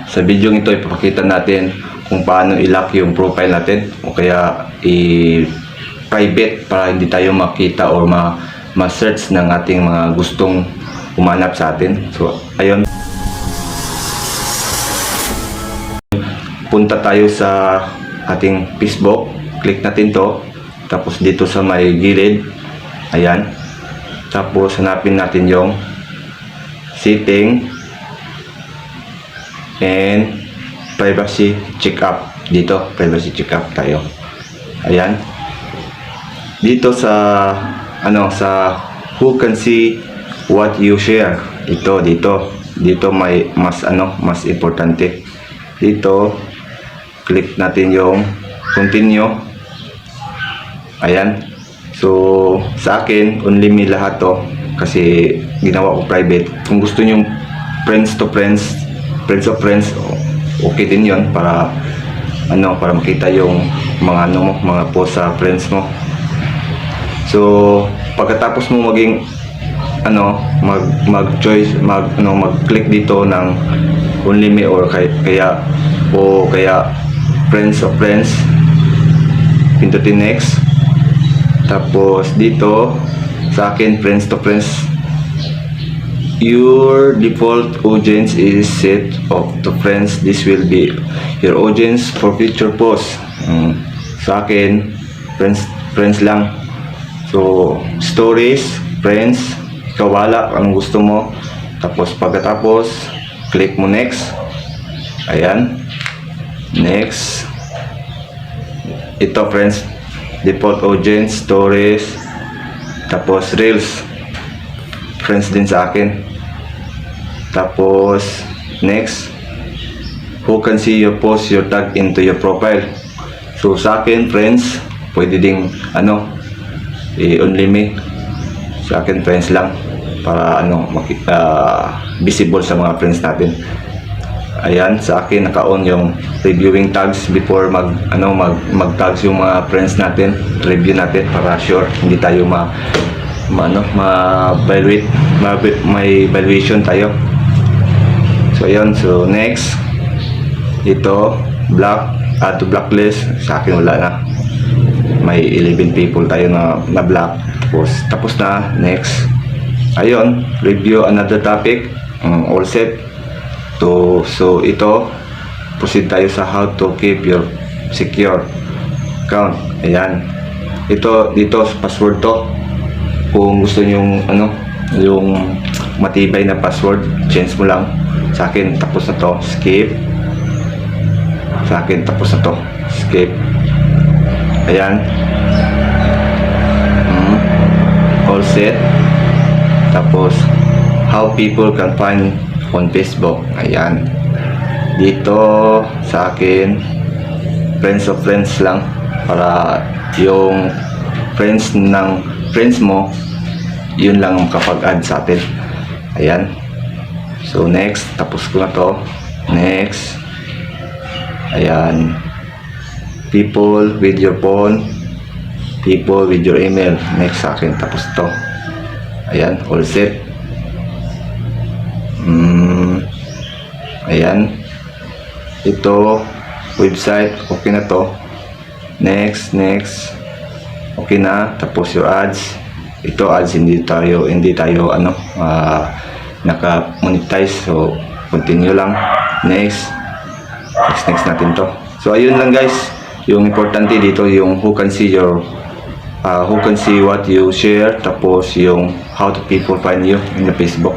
Sa video ito, ipapakita natin kung paano i-lock yung profile natin o kaya i-private para hindi tayo makita or ma-search ng ating mga gustong humanap sa atin. So, ayun. Punta tayo sa ating Facebook. Click natin to. Tapos dito sa may gilid. Ayan. Tapos hanapin natin yung setting and privacy checkup. Dito, privacy checkup tayo. Ayan. Dito sa sa who can see what you share. Dito may mas importante. Dito click natin yung continue. Ayan. So sa akin only me lahat to kasi ginawa ko private. Kung gusto niyo friends to friends, friends of friends, okay din 'yon para para makita yung mga mga post sa friends mo. So pagkatapos mo maging mag-choice mag-click dito ng only me or kaya friends of friends, pindutin next. Tapos dito sa akin friends to friends, your default audience is set of to friends. This will be your audience for future posts. Sa akin friends lang. So stories, friends, ikaw wala anong gusto mo. Tapos pagkatapos click mo next. Ayan, next. Ito friends, default audience, stories, tapos reels, friends din sa akin. Tapos next, who can see your post, your tag into your profile. So sa akin friends, pwede ding only me. Sa akin friends lang para makita visible sa mga friends natin. Ayan, sa akin naka-on yung reviewing tags before mag-tags yung mga friends natin, review natin para sure hindi tayo ma-evaluate, may evaluation tayo. So ayan, so next ito, add to blacklist. Sa akin wala na, may 11 people tayo na block. Tapos na, next. Ayun, review another topic, all set. So ito, proceed tayo sa how to keep your secure account. Ayan, dito password to. Kung gusto niyo yung matibay na password, change mo lang. Sa akin tapos na to, skip. Sa akin tapos na to, skip. Ayan, all set. Tapos how people can find on Facebook. Ayan, dito sa akin friends of friends lang para yung friends ng friends mo yun lang makapag-add sa atin. Ayan, so next, tapos ko na to, next. Ayan, people with your phone, people with your email, next sa akin, tapos to. Ayan, all set. Ayan, ito website, okay na to. Next, okay na. Tapos your ads, ito ads hindi tayo naka-monetize, so continue lang. Next natin to. So ayun lang guys, yung importante dito yung who can see what you share, tapos yung how to people find you in the Facebook.